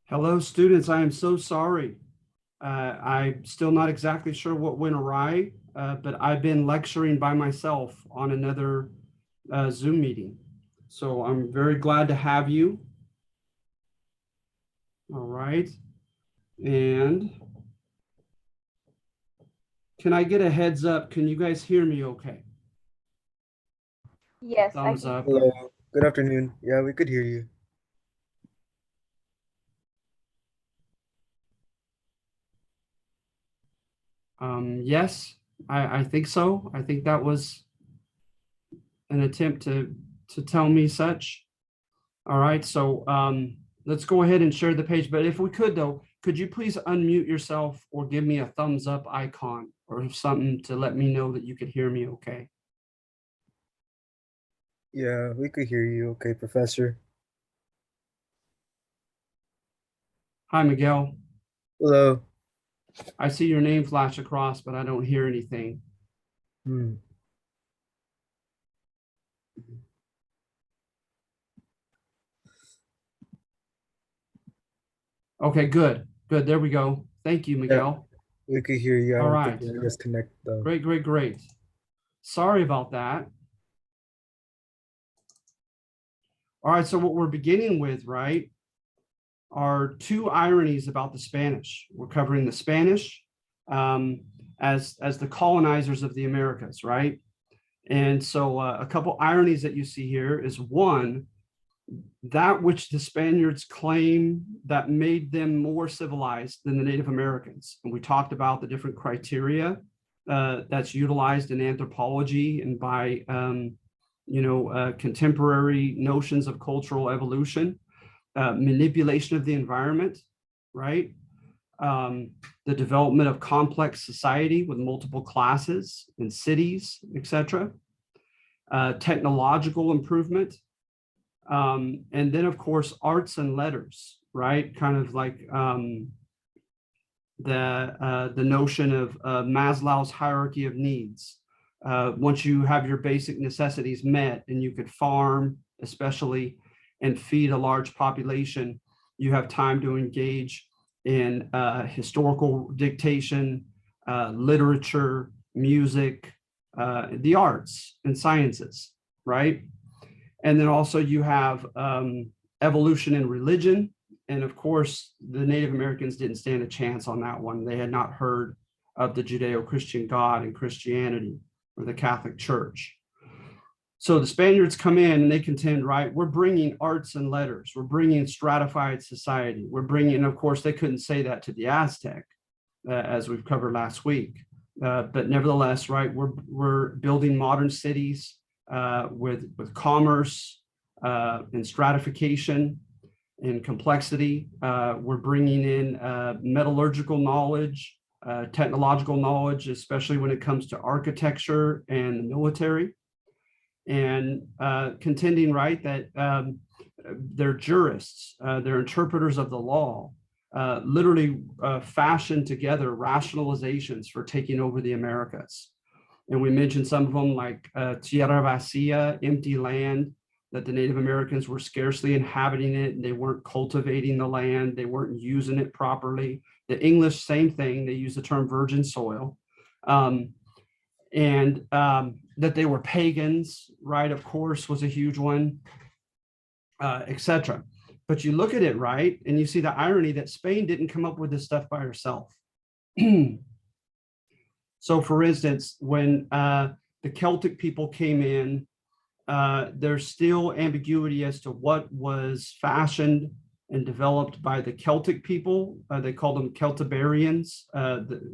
Hello, students. I am so sorry. I'm still not exactly sure what went awry, but I've been lecturing by myself on another Zoom meeting. So I'm very glad to have you. All right. And can I get a heads up? Can you guys hear me okay? Yes, I Thumbs can up. hear you. Hello, good afternoon. Yeah, we could hear you. Yes, I think so. I think that was an attempt to tell me such. All right, so let's go ahead and share the page. But if we could, though, could you please unmute yourself or give me a thumbs up icon or something to let me know that you could hear me okay? Yeah, we could hear you. Okay, Professor. Hi, Miguel. Hello. I see your name flash across, but I don't hear anything. Hmm. Okay, good, good. There we go. Thank you, Yeah, Miguel. we could hear you. I All don't think right, we're disconnect though. great, great, great. Sorry about that. All right, so what we're beginning with, right, are two ironies about the Spanish. We're covering the Spanish um, as the colonizers of the Americas, right? And so a couple ironies that you see here is one, that which the Spaniards claim that made them more civilized than the Native Americans. And we talked about the different criteria that's utilized in anthropology and by contemporary notions of cultural evolution, manipulation of the environment, right? Um, the development of complex society with multiple classes and cities, etc. Technological improvement, and then of course arts and letters, right? Kind of like the notion of Maslow's hierarchy of needs. Once you have your basic necessities met and you could farm, especially, and feed a large population, you have time to engage in historical dictation, literature, music, the arts and sciences, right? And then also you have evolution in religion. And of course, the Native Americans didn't stand a chance on that one. They had not heard of the Judeo-Christian God and Christianity or the Catholic Church. So the Spaniards come in and they contend, right, we're bringing arts and letters, we're bringing stratified society, we're bringing, of course, they couldn't say that to the Aztec, as we've covered last week. But nevertheless, right, we're building modern cities with commerce and stratification and complexity. We're bringing in metallurgical knowledge, technological knowledge, especially when it comes to architecture and the military, and contending, right, that they're jurists, they're interpreters of the law, literally fashioned together rationalizations for taking over the Americas. And we mentioned some of them like tierra vacía, empty land, that the Native Americans were scarcely inhabiting it, and they weren't cultivating the land, they weren't using it properly. The English, same thing, they use the term virgin soil. And that they were pagans, right, of course, was a huge one, etc. But you look at it, right, and you see the irony that Spain didn't come up with this stuff by herself. So, for instance, when the Celtic people came in, there's still ambiguity as to what was fashioned and developed by the Celtic people. They called them Celtiberians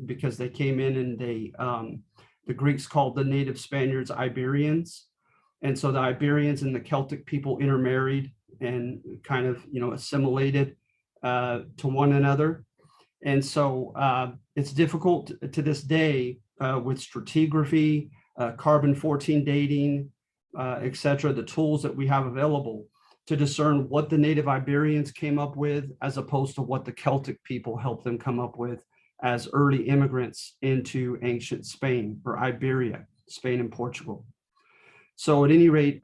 because they came in and the Greeks called the native Spaniards Iberians. And so the Iberians and the Celtic people intermarried and kind of, assimilated to one another. And so it's difficult to this day with stratigraphy, carbon-14 dating, et cetera, the tools that we have available to discern what the native Iberians came up with as opposed to what the Celtic people helped them come up with as early immigrants into ancient Spain or Iberia, Spain and Portugal. So at any rate,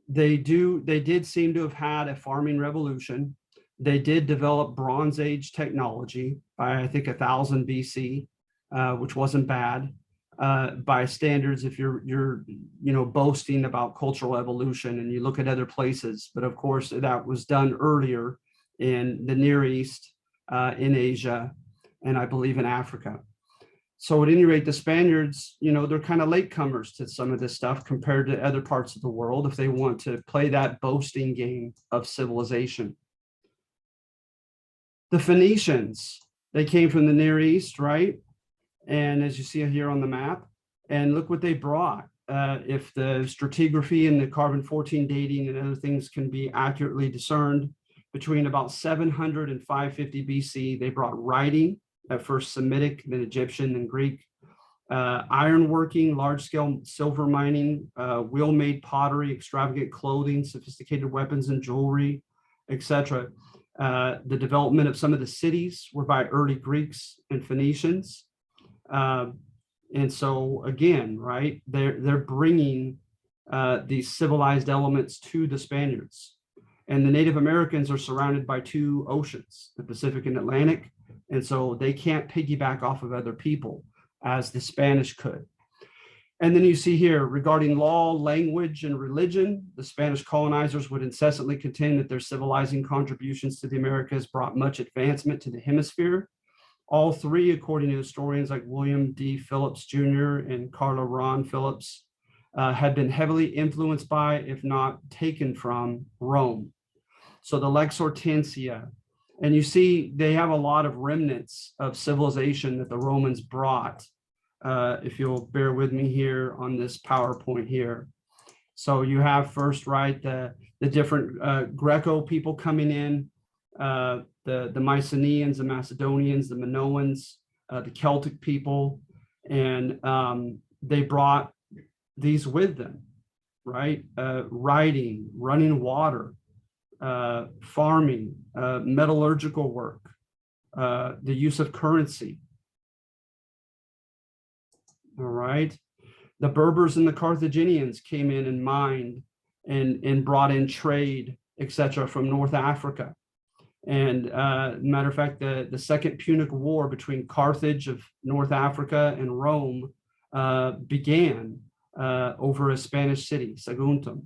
they did seem to have had a farming revolution. They did develop Bronze Age technology by, I think, 1000 BC, which wasn't bad by standards if you're boasting about cultural evolution and you look at other places. But of course, that was done earlier in the Near East, in Asia, and I believe in Africa. So at any rate, the Spaniards, they're kind of latecomers to some of this stuff compared to other parts of the world if they want to play that boasting game of civilization. The Phoenicians, they came from the Near East, right? And as you see here on the map, and look what they brought. If the stratigraphy and the carbon-14 dating and other things can be accurately discerned, between about 700 and 550 BC, they brought writing, at first Semitic, then Egyptian, then Greek, ironworking, large-scale silver mining, wheel-made pottery, extravagant clothing, sophisticated weapons and jewelry, etc. The development of some of the cities were by early Greeks and Phoenicians. And so again, right, they're bringing these civilized elements to the Spaniards. And the Native Americans are surrounded by two oceans, the Pacific and Atlantic. And so they can't piggyback off of other people as the Spanish could. And then you see here, regarding law, language, and religion, the Spanish colonizers would incessantly contend that their civilizing contributions to the Americas brought much advancement to the hemisphere. All three, according to historians like William D. Phillips Jr. and Carlo Ron Phillips, had been heavily influenced by, if not taken from, Rome. So the Lex Hortensia, and you see they have a lot of remnants of civilization that the Romans brought. If you'll bear with me here on this PowerPoint here. So you have first, right, the different Greco people coming in, the Mycenaeans, the Macedonians, the Minoans, the Celtic people, and they brought these with them, right? Writing, running water, farming, metallurgical work, the use of currency. All right. The Berbers and the Carthaginians came in and mined and brought in trade, etc., from North Africa. And matter of fact, the Second Punic War between Carthage of North Africa and Rome began over a Spanish city, Saguntum.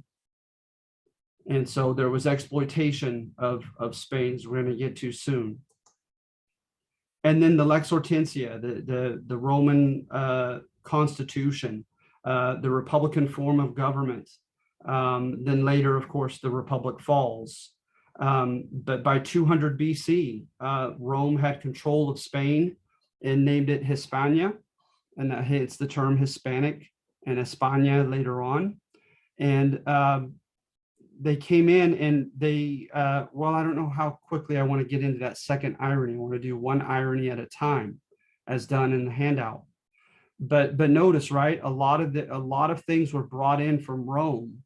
And so there was exploitation of Spain, as we're going to get to soon. And then the Lex Hortensia, the Roman constitution, the Republican form of government. Then later, of course, the Republic falls. But by 200 BC, Rome had control of Spain and named it Hispania. And it's the term Hispanic and España later on. And they came in and they, well, I don't know how quickly I want to get into that second irony. I want to do one irony at a time, as done in the handout. But notice, right, a lot of things were brought in from Rome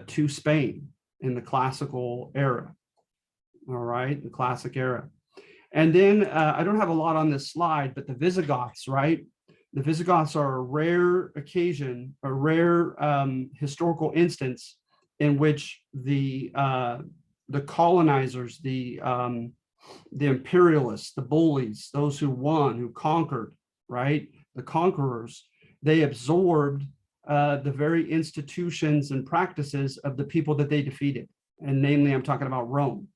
to Spain in the classical era. All right, the classic era. And then I don't have a lot on this slide, but the Visigoths, right? The Visigoths are a rare occasion, a rare historical instance in which the colonizers, the imperialists, the bullies, those who won, who conquered, right? The conquerors, they absorbed the very institutions and practices of the people that they defeated. And namely, I'm talking about Rome.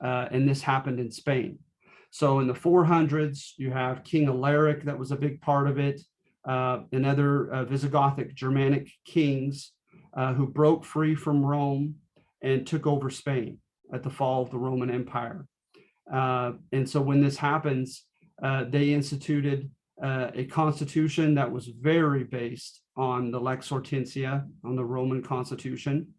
And this happened in Spain. So in the 400s, you have King Alaric, that was a big part of it, and other Visigothic Germanic kings who broke free from Rome and took over Spain at the fall of the Roman Empire. And so when this happens, they instituted a constitution that was very based on the Lex Hortensia, on the Roman constitution.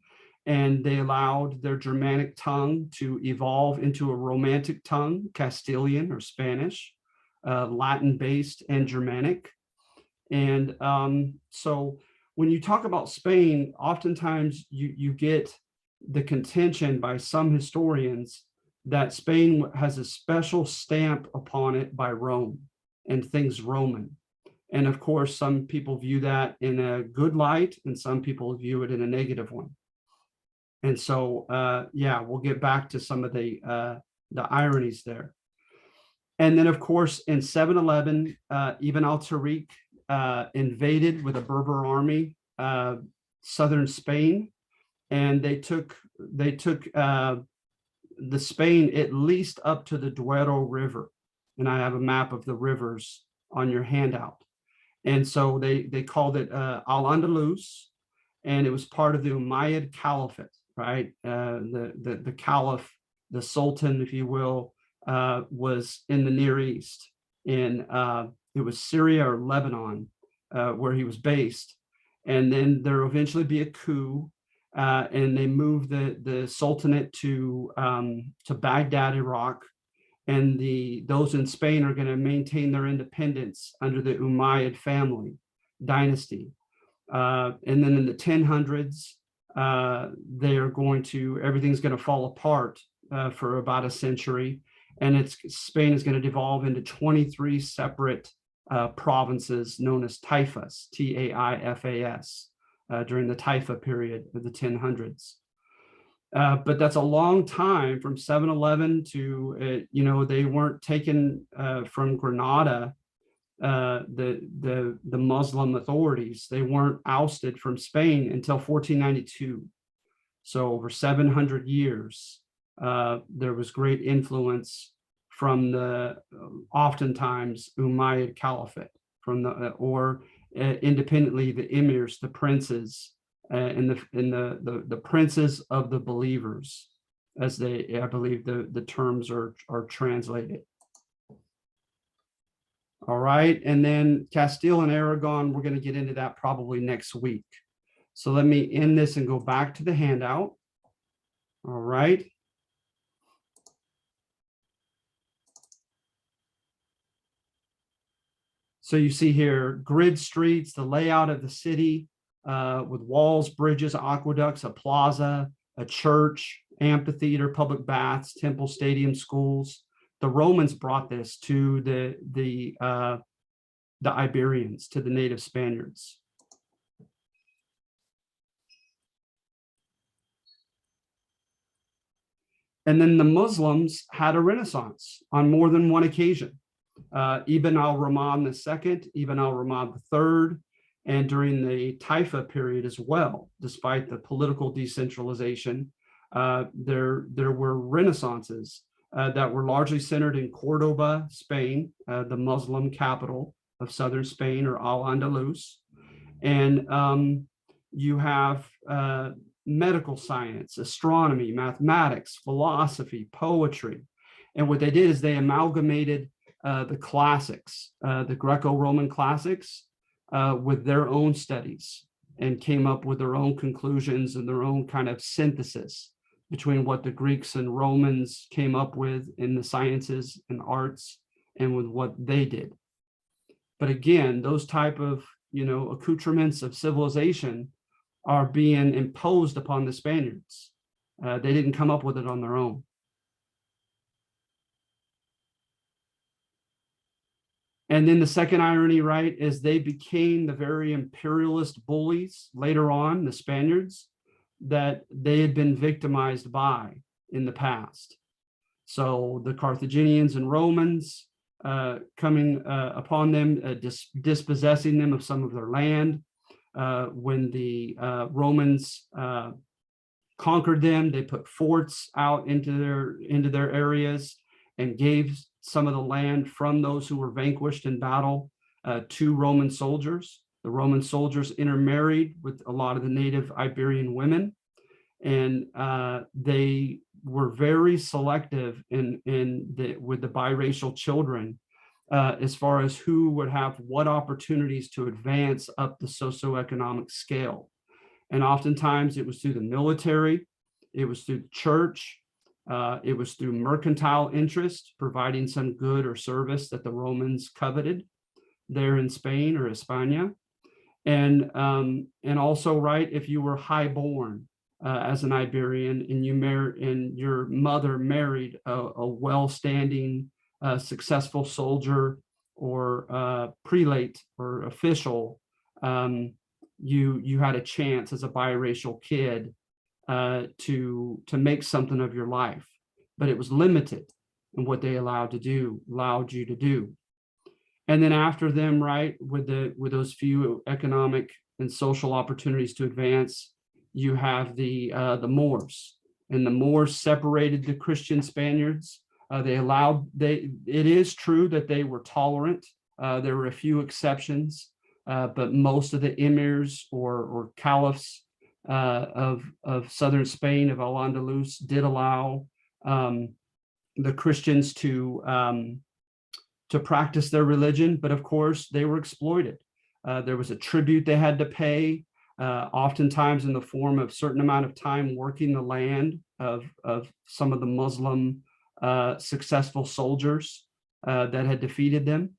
And they allowed their Germanic tongue to evolve into a Romantic tongue, Castilian or Spanish, Latin-based and Germanic. And so when you talk about Spain, oftentimes you get the contention by some historians that Spain has a special stamp upon it by Rome and things Roman. And of course, some people view that in a good light and some people view it in a negative one. And so, yeah, we'll get back to some of the the ironies there. And then, of course, in 711, Ibn al-Tariq invaded with a Berber army southern Spain, and they took the Spain at least up to the Duero River. And I have a map of the rivers on your handout. And so they called it Al-Andalus, and it was part of the Umayyad Caliphate, right? The Caliph, the Sultan, if you will, was in the Near East. In it was Syria or Lebanon, where he was based. And then there will eventually be a coup, and they moved the Sultanate to Baghdad, Iraq. And those in Spain are going to maintain their independence under the Umayyad family dynasty. And then in the 1000s, everything's going to fall apart for about a century. And Spain is going to devolve into 23 separate provinces known as taifas, Taifas, during the Taifa period of the 1000s. But that's a long time from 711 to, they weren't taken from Granada, the Muslim authorities. They weren't ousted from Spain until 1492. So over 700 years, there was great influence from the oftentimes Umayyad Caliphate, or independently the emirs, the princes, and the princes of the believers, as I believe the terms are translated. All right, and then Castile and Aragon, we're going to get into that probably next week. So let me end this and go back to the handout. All right. So you see here, grid streets, the layout of the city, with walls, bridges, aqueducts, a plaza, a church, amphitheater, public baths, temple, stadium, schools. The Romans brought this to the Iberians, to the native Spaniards. And then the Muslims had a renaissance on more than one occasion. Ibn al-Rahman II, Ibn al-Rahman III, and during the Taifa period as well. Despite the political decentralization, there were renaissances that were largely centered in Cordoba, Spain, the Muslim capital of southern Spain, or Al-Andalus. And you have medical science, astronomy, mathematics, philosophy, poetry. And what they did is they amalgamated the classics, the Greco-Roman classics, with their own studies, and came up with their own conclusions and their own kind of synthesis between what the Greeks and Romans came up with in the sciences and arts and with what they did. But again, those type of, accoutrements of civilization are being imposed upon the Spaniards. They didn't come up with it on their own. And then the second irony, right, is they became the very imperialist bullies later on, the Spaniards, that they had been victimized by in the past. So the Carthaginians and Romans coming upon them, dispossessing them of some of their land. When the Romans conquered them, they put forts out into their areas and gave some of the land from those who were vanquished in battle to Roman soldiers. The Roman soldiers intermarried with a lot of the native Iberian women, and they were very selective with the biracial children as far as who would have what opportunities to advance up the socioeconomic scale. And oftentimes it was through the military, it was through the church, it was through mercantile interest, providing some good or service that the Romans coveted there in Spain or Hispania. And also, right, if you were highborn as an Iberian and your mother married a well-standing, successful soldier or prelate or official, you had a chance as a biracial kid to make something of your life, but it was limited. and what they allowed you to do. And then after them, right, with those few economic and social opportunities to advance, you have the Moors, and the Moors separated the Christian Spaniards. It is true that they were tolerant. There were a few exceptions, but most of the emirs or caliphs of southern Spain, of Al-Andalus, did allow the Christians to practice their religion, but of course they were exploited. There was a tribute they had to pay, oftentimes in the form of a certain amount of time working the land of some of the Muslim successful soldiers that had defeated them.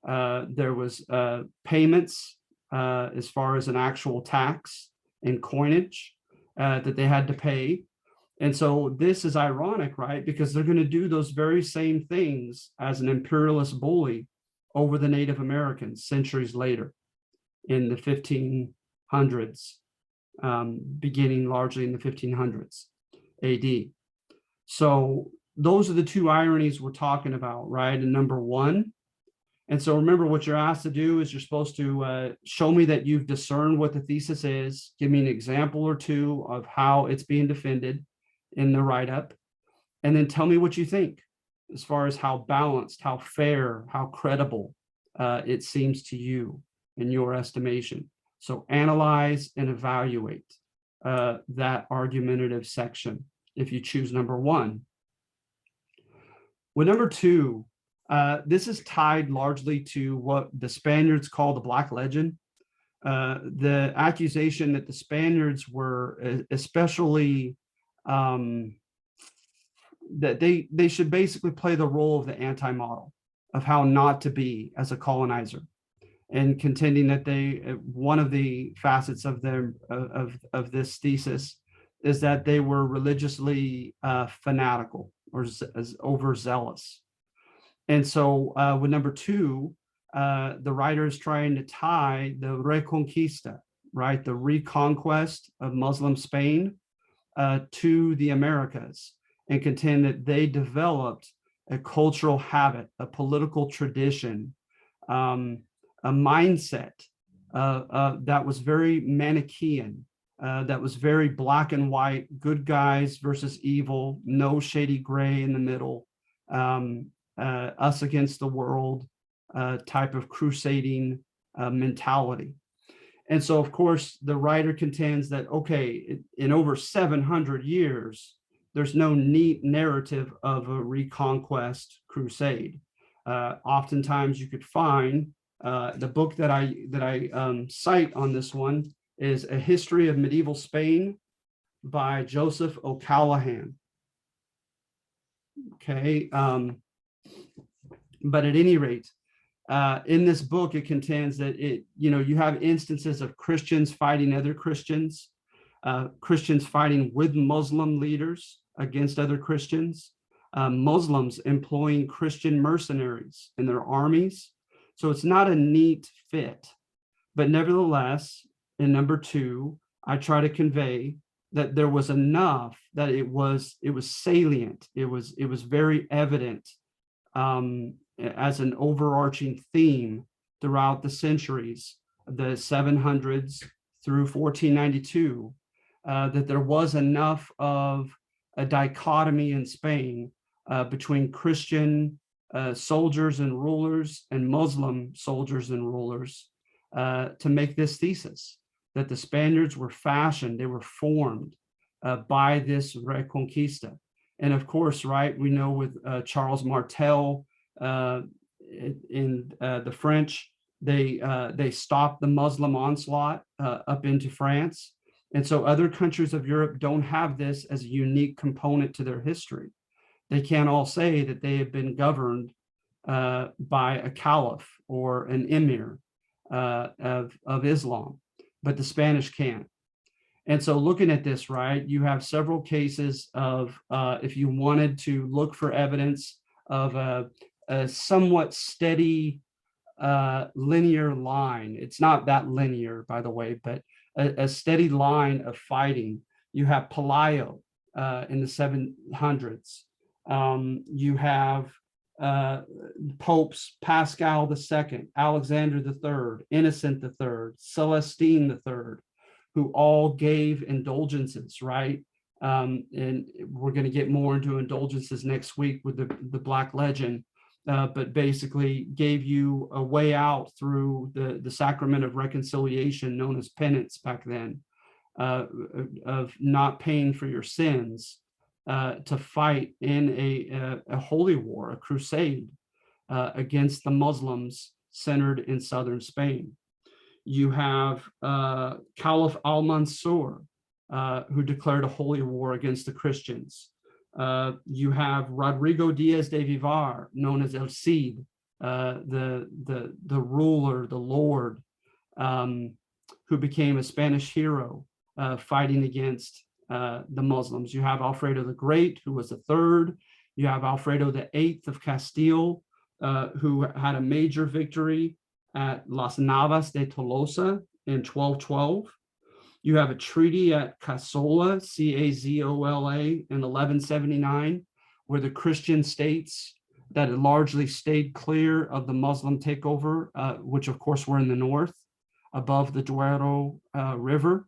There was payments as far as an actual tax and coinage that they had to pay. And so this is ironic, right? Because they're going to do those very same things as an imperialist bully over the Native Americans centuries later in the 1500s, beginning largely in the 1500s AD. So those are the two ironies we're talking about, right? And number one. And so remember, what you're asked to do is you're supposed to show me that you've discerned what the thesis is, give me an example or two of how it's being defended in the write-up, and then tell me what you think as far as how balanced, how fair, how credible it seems to you in your estimation. So analyze and evaluate that argumentative section if you choose number one. With number two, this is tied largely to what the Spaniards call the Black Legend. The accusation that the Spaniards were especially that they should basically play the role of the anti-model of how not to be as a colonizer, and contending that one of the facets of their of this thesis is that they were religiously fanatical or as overzealous. And so with number two, the writer is trying to tie the Reconquista, right, the reconquest of Muslim Spain, to the Americas, and contend that they developed a cultural habit, a political tradition, a mindset that was very Manichaean, that was very black and white, good guys versus evil, no shady gray in the middle, us against the world type of crusading mentality. And so, of course, the writer contends that, okay, in over 700 years, there's no neat narrative of a reconquest crusade. Oftentimes you could find the book that I cite on this one is A History of Medieval Spain by Joseph O'Callaghan. Okay, but at any rate, in this book, it contends that you have instances of Christians fighting other Christians, Christians fighting with Muslim leaders against other Christians, Muslims employing Christian mercenaries in their armies. So it's not a neat fit, but nevertheless, in number two, I try to convey that there was enough that it was salient. It was very evident as an overarching theme throughout the centuries, the 700s through 1492, that there was enough of a dichotomy in Spain between Christian soldiers and rulers and Muslim soldiers and rulers to make this thesis that the Spaniards were fashioned, they were formed by this Reconquista. And of course, right, we know with Charles Martel in the French, they stopped the Muslim onslaught up into France. And so other countries of Europe don't have this as a unique component to their history. They can't all say that they have been governed by a caliph or an emir of Islam, but the Spanish can. And so looking at this, right, you have several cases of, if you wanted to look for evidence of a somewhat steady linear line, it's not that linear, by the way, but a steady line of fighting. You have Pelayo in the 700s, You have popes Pascal II, Alexander III, Innocent III, Celestine III, who all gave indulgences, right? And we're going to get more into indulgences next week with the Black Legend, but basically gave you a way out through the sacrament of reconciliation known as penance back then, of not paying for your sins, to fight in a holy war, a crusade against the Muslims centered in southern Spain. You have Caliph al-Mansur, who declared a holy war against the Christians. You have Rodrigo Diaz de Vivar, known as El Cid, the ruler, the Lord, who became a Spanish hero, fighting against the Muslims. You have Alfredo the Great, who was the third. You have Alfredo the Eighth of Castile, who had a major victory at Las Navas de Tolosa in 1212. You have a treaty at Cazola, Cazola, in 1179, where the Christian states that had largely stayed clear of the Muslim takeover, which of course were in the north, above the Duero River.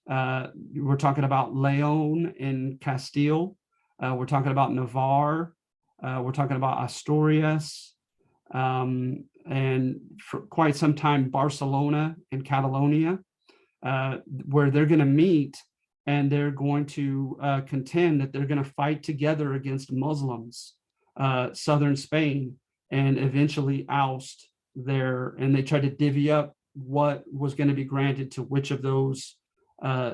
We're talking about Leon in Castile. We're talking about Navarre. We're talking about Asturias. And for quite some time, Barcelona and Catalonia, where they're going to meet and they're going to contend that they're going to fight together against Muslims, southern Spain, and eventually oust and they try to divvy up what was going to be granted to which of those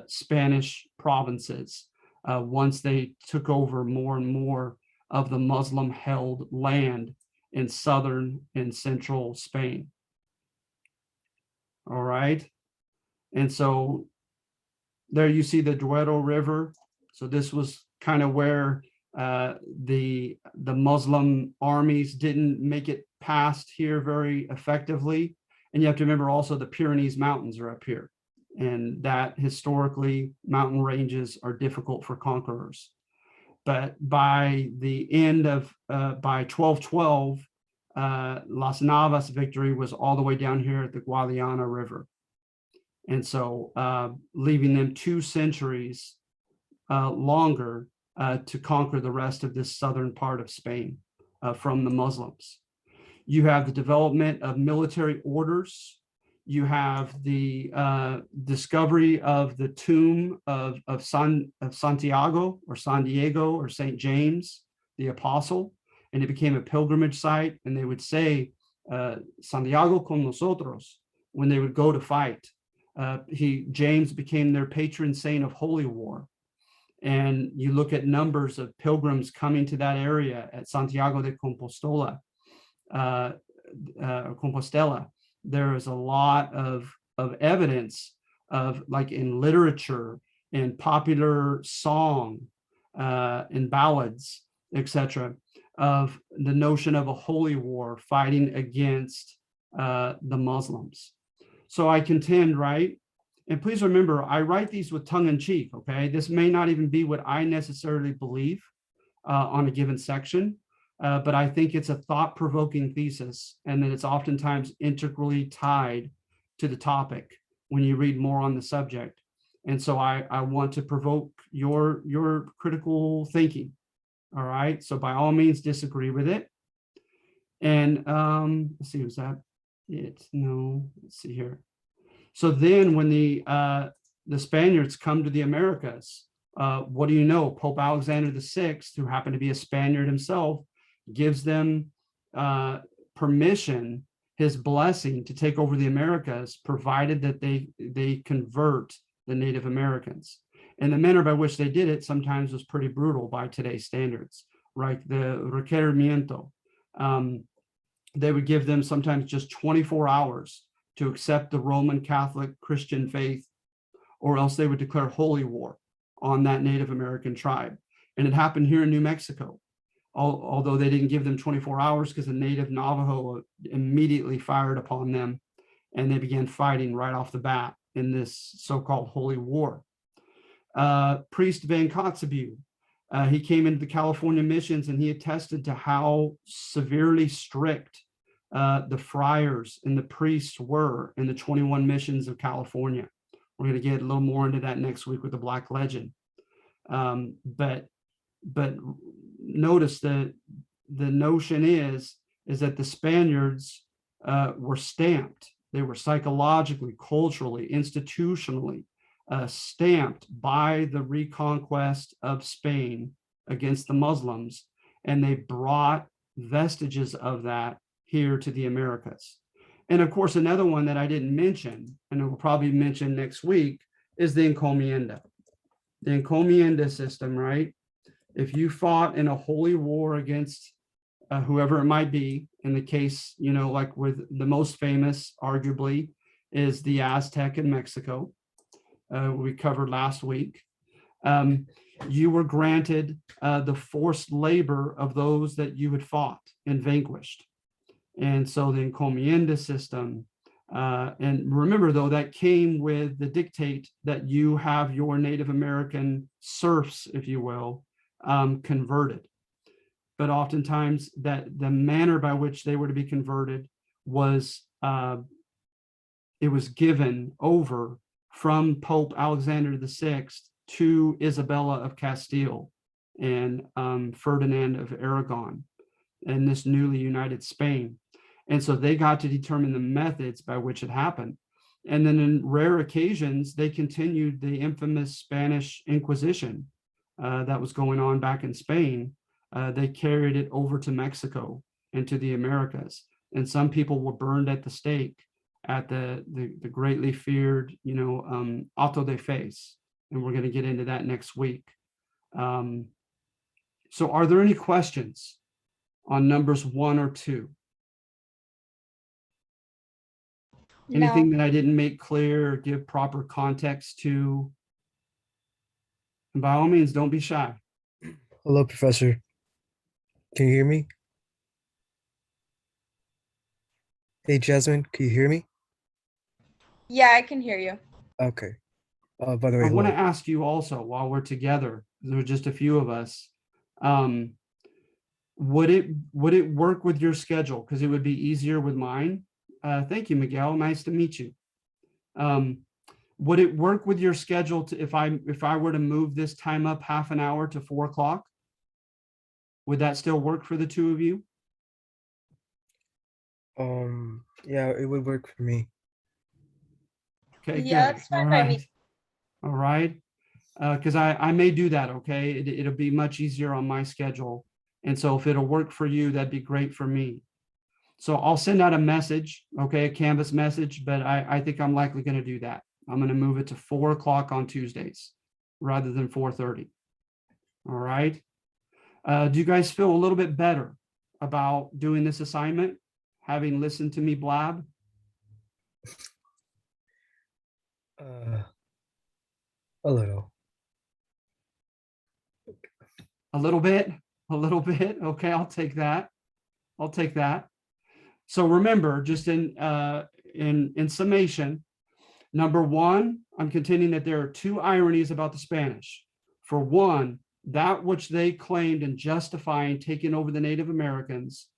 Spanish provinces once they took over more and more of the Muslim-held land in southern and central Spain. All right. And so there you see the Duero River. So this was kind of where the Muslim armies didn't make it past here very effectively. And you have to remember also the Pyrenees Mountains are up here. And that historically mountain ranges are difficult for conquerors. But by the end of, by 1212, Las Navas victory was all the way down here at the Guadiana River. And so leaving them 2 centuries longer to conquer the rest of this southern part of Spain from the Muslims. You have the development of military orders. You have the discovery of the tomb of Santiago or San Diego or St. James, the apostle, and it became a pilgrimage site. And they would say, Santiago con nosotros, when they would go to fight. James became their patron saint of holy war. And you look at numbers of pilgrims coming to that area at Santiago de Compostela, there is a lot of evidence of, like in literature and popular song and ballads, etc., of the notion of a holy war fighting against the Muslims. So I contend, right? And please remember, I write these with tongue in cheek, okay? This may not even be what I necessarily believe on a given section, but I think it's a thought-provoking thesis, and that it's oftentimes integrally tied to the topic when you read more on the subject. And so I want to provoke your critical thinking, all right? So by all means, disagree with it. And let's see, was that it? No, let's see here. So then when the Spaniards come to the Americas, what do you know? Pope Alexander VI, who happened to be a Spaniard himself, gives them permission, his blessing, to take over the Americas, provided that they convert the Native Americans. And the manner by which they did it sometimes was pretty brutal by today's standards, right? The requerimiento. They would give them sometimes just 24 hours to accept the Roman Catholic Christian faith, or else they would declare holy war on that Native American tribe. And it happened here in New Mexico, although they didn't give them 24 hours, because the native Navajo immediately fired upon them, and they began fighting right off the bat in this so-called holy war. Priest Van Kotzebue He came into the California missions and he attested to how severely strict the friars and the priests were in the 21 missions of California. We're going to get a little more into that next week with the Black Legend. But notice that the notion is that the Spaniards were stamped. They were psychologically, culturally, institutionally stamped by the reconquest of Spain against the Muslims, and they brought vestiges of that here to the Americas. And of course, another one that I didn't mention, and I will probably mention next week, is the encomienda. The encomienda system, right? If you fought in a holy war against whoever it might be, in the case, like with the most famous, arguably, is the Aztec in Mexico, we covered last week. You were granted the forced labor of those that you had fought and vanquished. And so the encomienda system, and remember though, that came with the dictate that you have your Native American serfs, if you will, converted. But oftentimes that the manner by which they were to be converted was, it was given over from Pope Alexander VI to Isabella of Castile and Ferdinand of Aragon and this newly united Spain. And so they got to determine the methods by which it happened. And then in rare occasions, they continued the infamous Spanish Inquisition that was going on back in Spain. They carried it over to Mexico and to the Americas. And some people were burned at the stake at the greatly feared, auto de fe. And we're going to get into that next week. So are there any questions on numbers 1 or 2? Anything that I didn't make clear or give proper context to? And by all means, don't be shy. Hello, Professor. Can you hear me? Hey, Jasmine, can you hear me? Yeah, I can hear you. Okay. By the way, I want to hello. ask you also, while we're together, there are just a few of us, would it work with your schedule? Because it would be easier with mine. Thank you, Miguel. Nice to meet you. Would it work with your schedule to if I were to move this time up half an hour to 4 o'clock? Would that still work for the two of you? Yeah, it would work for me. Okay, Yeah, good. that's fine All by right. me. All right. Because I may do that, okay? It'll be much easier on my schedule. And so if it'll work for you, that'd be great for me. So I'll send out a message, okay, a Canvas message, but I think I'm likely going to do that. I'm going to move it to 4 o'clock on Tuesdays rather than 4:30. All right. Do you guys feel a little bit better about doing this assignment, having listened to me blab? A little. A little bit, a little bit. Okay, I'll take that. I'll take that. So remember, just in summation, number one, I'm contending that there are two ironies about the Spanish. For one, that which they claimed in justifying taking over the Native Americans,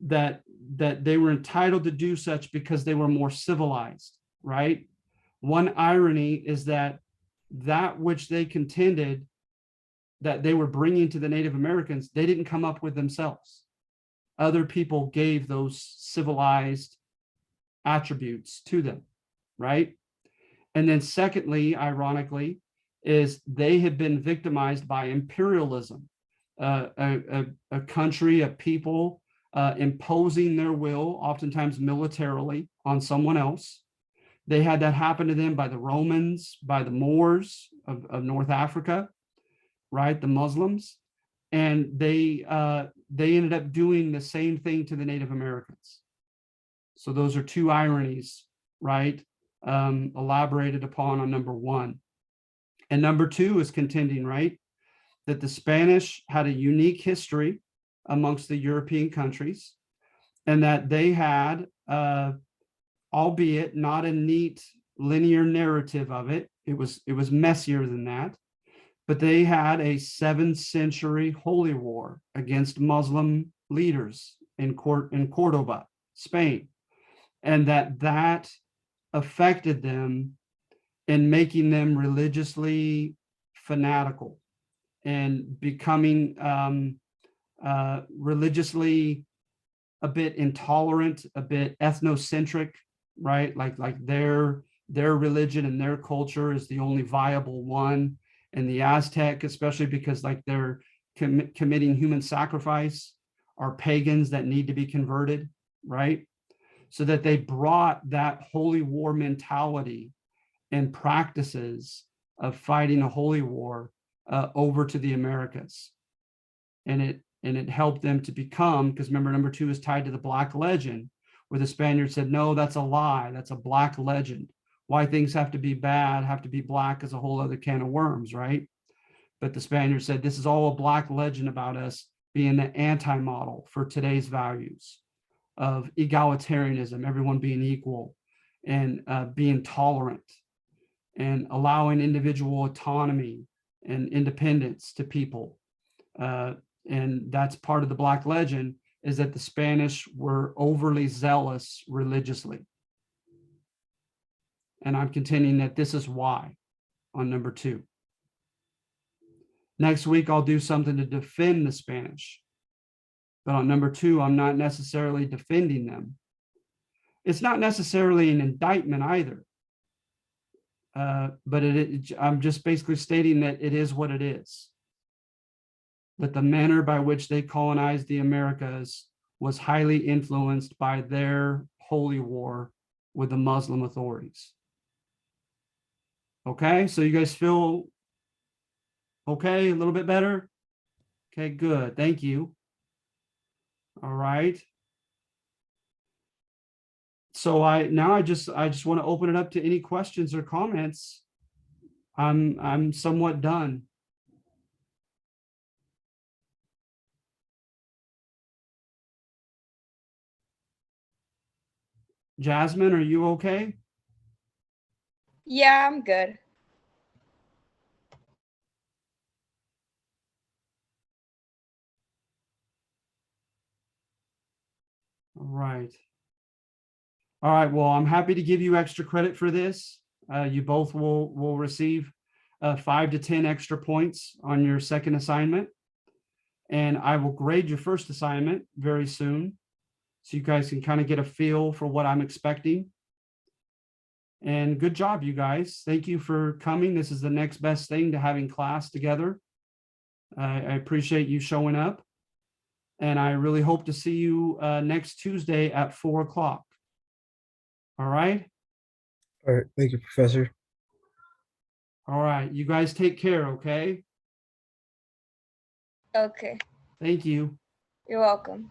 that they were entitled to do such because they were more civilized, right? One irony is that which they contended that they were bringing to the Native Americans, they didn't come up with themselves. Other people gave those civilized attributes to them, right? And then secondly, ironically, is they had been victimized by imperialism, a country, a people imposing their will, oftentimes militarily, on someone else. They had that happen to them by the Romans, by the Moors of North Africa, right? The Muslims. And they ended up doing the same thing to the Native Americans. So those are two ironies, right? Elaborated upon on number one. And number two is contending, right, that the Spanish had a unique history amongst the European countries, and that they had, albeit not a neat linear narrative of it, it was messier than that, but they had a 7th century holy war against Muslim leaders in Cordoba, Spain, and that affected them in making them religiously fanatical and becoming religiously a bit intolerant, a bit ethnocentric, right? Like their religion and their culture is the only viable one. And the Aztec, especially because like they're committing human sacrifice, are pagans that need to be converted, right? So that they brought that holy war mentality and practices of fighting a holy war over to the Americas. And it helped them to become, because remember, number 2 is tied to the Black Legend, where the Spaniards said, no, that's a lie. That's a Black Legend. Why things have to be bad, have to be black is a whole other can of worms, right? But the Spaniards said, this is all a Black legend about us being the anti-model for today's values of egalitarianism, everyone being equal, and being tolerant, and allowing individual autonomy and independence to people. And that's part of the Black legend, is that the Spanish were overly zealous religiously. And I'm contending that this is why on number 2. Next week, I'll do something to defend the Spanish. But on number 2, I'm not necessarily defending them. It's not necessarily an indictment either. But I'm just basically stating that it is what it is. That the manner by which they colonized the Americas was highly influenced by their holy war with the Muslim authorities. Okay, so you guys feel okay, a little bit better? Okay, good, thank you. All right. So I just want to open it up to any questions or comments. I'm somewhat done. Jasmine, are you okay? Yeah, I'm good. All right. All right, well, I'm happy to give you extra credit for this. You both will receive 5 to 10 extra points on your second assignment. And I will grade your first assignment very soon, so you guys can kind of get a feel for what I'm expecting. And good job, you guys. Thank you for coming. This is the next best thing to having class together. I appreciate you showing up. And I really hope to see you next Tuesday at 4 o'clock. All right? All right. Thank you, Professor. All right. You guys take care, okay? Okay, Thank you. you're welcome.